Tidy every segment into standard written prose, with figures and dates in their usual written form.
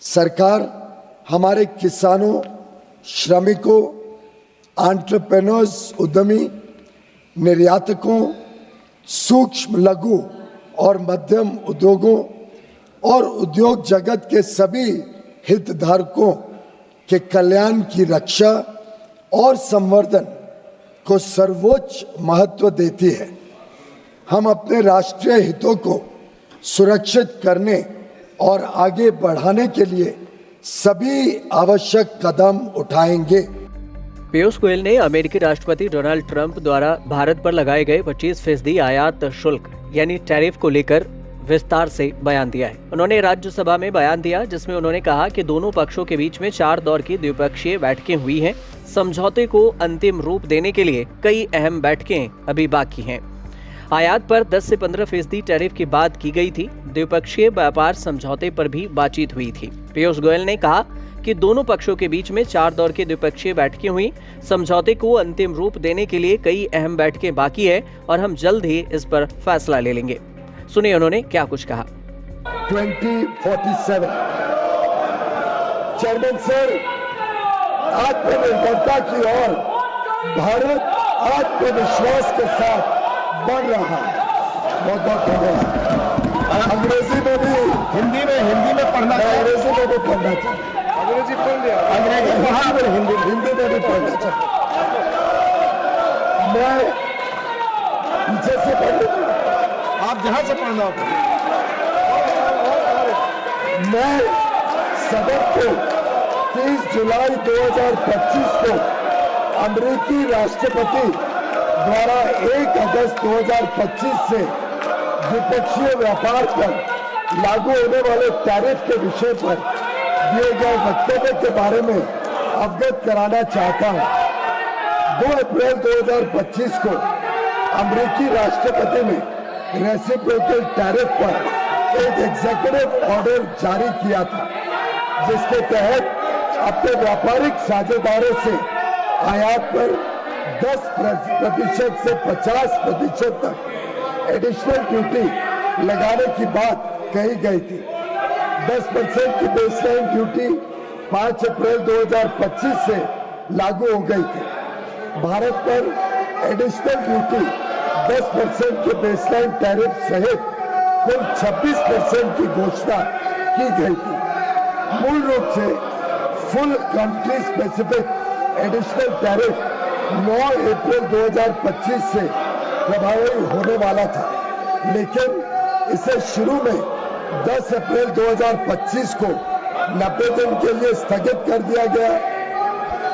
सरकार हमारे किसानों, श्रमिकों, एंटरप्रेन्योर्स, उद्यमी, निर्यातकों, सूक्ष्म, लघु और मध्यम उद्योगों और उद्योग जगत के सभी हितधारकों के कल्याण की रक्षा और संवर्धन को सर्वोच्च महत्व देती है। हम अपने राष्ट्रीय हितों को सुरक्षित करने और आगे बढ़ाने के लिए सभी आवश्यक कदम उठाएंगे। पीयूष गोयल ने अमेरिकी राष्ट्रपति डोनाल्ड ट्रंप द्वारा भारत पर लगाए गए 25% आयात शुल्क यानी टैरिफ को लेकर विस्तार से बयान दिया है। उन्होंने राज्यसभा में बयान दिया जिसमें उन्होंने कहा कि दोनों पक्षों के बीच में 4 दौर की द्विपक्षीय बैठकें हुई हैं। समझौते को अंतिम रूप देने के लिए कई अहम बैठकें अभी बाकी हैं। आयात पर 10 से 15% टैरिफ की बात की गई थी। द्विपक्षीय व्यापार समझौते पर भी बातचीत हुई थी। पीयूष गोयल ने कहा कि दोनों पक्षों के बीच में 4 दौर की द्विपक्षीय बैठकें हुई। समझौते को अंतिम रूप देने के लिए कई अहम बैठकें बाकी है और हम जल्द ही इस पर फैसला ले लेंगे। सुनिए उन्होंने क्या कुछ कहा। 2047 चेयरमैन सर, आत्मनिर्भरता की ओर भारत आत्मविश्वास के साथ बढ़ रहा है। बहुत बहुत धन्यवाद। अंग्रेजी में भी, हिंदी में पढ़ना चाहिए। अंग्रेजी में भी पढ़ना चाहिए। अंग्रेजी पढ़ लिया, अंग्रेजी पढ़ा, हिंदी में भी पढ़ना चाहिए। मैं पीछे से पढ़, आप जहां से पढ़ना होता। मैं सदन को 30 जुलाई 2025 को अमेरिकी राष्ट्रपति द्वारा 1 अगस्त 2025 से द्विपक्षीय व्यापार पर लागू होने वाले टैरिफ के विषय पर दिए गए वक्तव्य के बारे में अवगत कराना चाहता हूं। 2 अप्रैल 2025 को अमेरिकी राष्ट्रपति ने रेसिप्रोकल टैरिफ पर एक एग्जीक्यूटिव ऑर्डर जारी किया था, जिसके तहत अपने व्यापारिक साझेदारों से आयात पर 10% से 50% तक एडिशनल ड्यूटी लगाने की बात कही गई थी। 10% की बेसलाइन ड्यूटी 5 अप्रैल 2025 से लागू हो गई थी। भारत पर एडिशनल ड्यूटी 10% के बेसलाइन टैरिफ सहित कुल 26% की घोषणा की गई थी। मूल रूप से full country specific additional tariff 9 अप्रैल 2025 से प्रभावी होने वाला था, लेकिन इसे शुरू में 10 अप्रैल 2025 को 90 दिन के लिए स्थगित कर दिया गया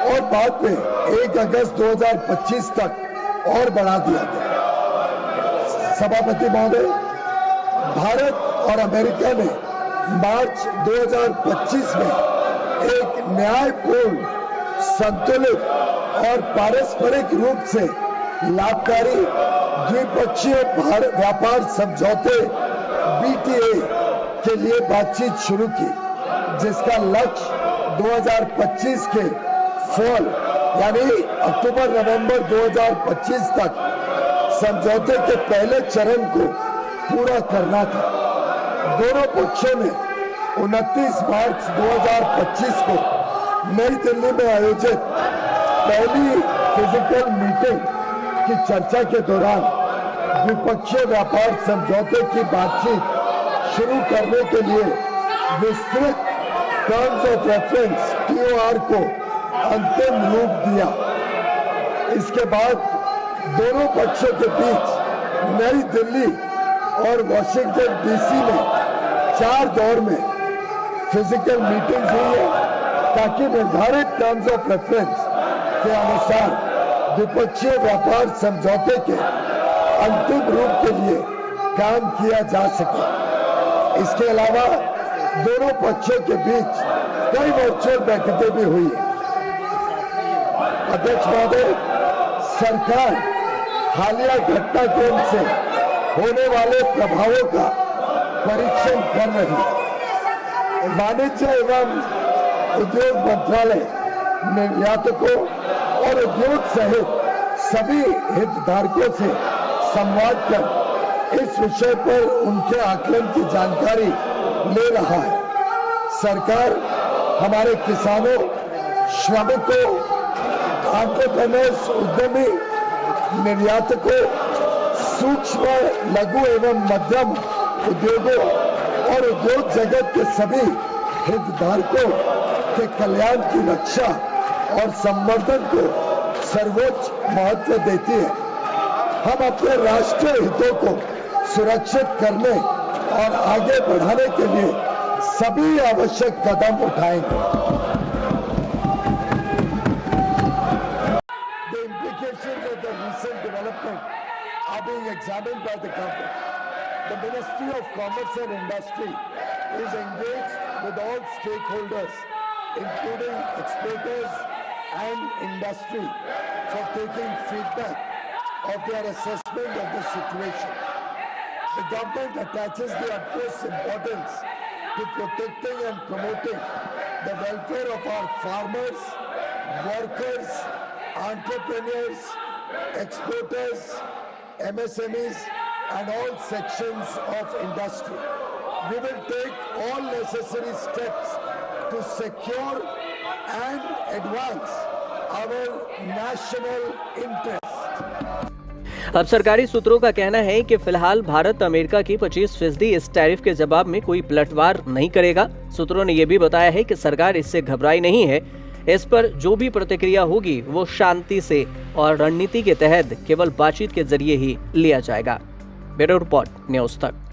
और बाद में 1 अगस्त 2025 तक और बढ़ा दिया गया। सभापति महोदय, भारत और अमेरिका ने मार्च 2025 में एक न्यायपूर्ण, संतुलित और पारस्परिक रूप से लाभकारी द्विपक्षीय व्यापार समझौते BTA के लिए बातचीत शुरू की, जिसका लक्ष्य 2025 के फॉल यानी अक्टूबर-नवंबर 2025 तक समझौते के पहले चरण को पूरा करना था। दोनों पक्षों ने 29 मार्च 2025 को नई दिल्ली में आयोजित पहली फिजिकल मीटिंग की चर्चा के दौरान द्विपक्षीय व्यापार समझौते की बातचीत शुरू करने के लिए विस्तृत टर्म्स ऑफ रेफरेंस TOR को अंतिम रूप दिया। इसके बाद दोनों पक्षों के बीच नई दिल्ली और वाशिंगटन DC में 4 दौर में फिजिकल मीटिंग हुई है, ताकि निर्धारित टर्म्स ऑफ रेफरेंस के अनुसार द्विपक्षीय व्यापार समझौते के अंतिम रूप के लिए काम किया जा सके। इसके अलावा दोनों पक्षों के बीच कई वर्चुअल बैठकें भी हुई है। अध्यक्ष महोदय, सरकार हालिया घटनाक्रम से होने वाले प्रभावों का परीक्षण कर रही है। वाणिज्य एवं उद्योग मंत्रालय निर्यातकों और उद्योग सहित सभी हितधारकों से संवाद कर इस विषय पर उनके आकलन की जानकारी ले रहा है। सरकार हमारे किसानों, श्रमिकों, एंटरप्रेन्योर्स, उद्यमी, निर्यातकों, सूक्ष्म, लघु एवं मध्यम उद्योगों और उद्योग जगत के सभी हितधारकों के कल्याण की रक्षा और संवर्धन को सर्वोच्च महत्व देती है। हम अपने राष्ट्रीय हितों को सुरक्षित करने और आगे बढ़ाने के लिए सभी आवश्यक कदम उठाएंगे। The implications of the recent development are being examined by the government. The Ministry of Commerce and Industry is engaged with all stakeholders, including exporters and industry, for taking feedback of their assessment of the situation. The government attaches the utmost importance to protecting and promoting the welfare of our farmers, workers, entrepreneurs, exporters, MSMEs, and all sections of industry. We will take all necessary steps to secure and advance our national interest. अब सरकारी सूत्रों का कहना है कि फिलहाल Bharat America की 25% इस टैरिफ के जवाब में कोई पलटवार नहीं करेगा। सूत्रों ने यह भी बताया है कि सरकार इससे घबराई नहीं है। इस पर जो भी प्रतिक्रिया होगी वो शांति से और रणनीति के तहत केवल बातचीत के जरिए ही लिया जाएगा। ब्यूरो रिपोर्ट, न्यूज़ तक।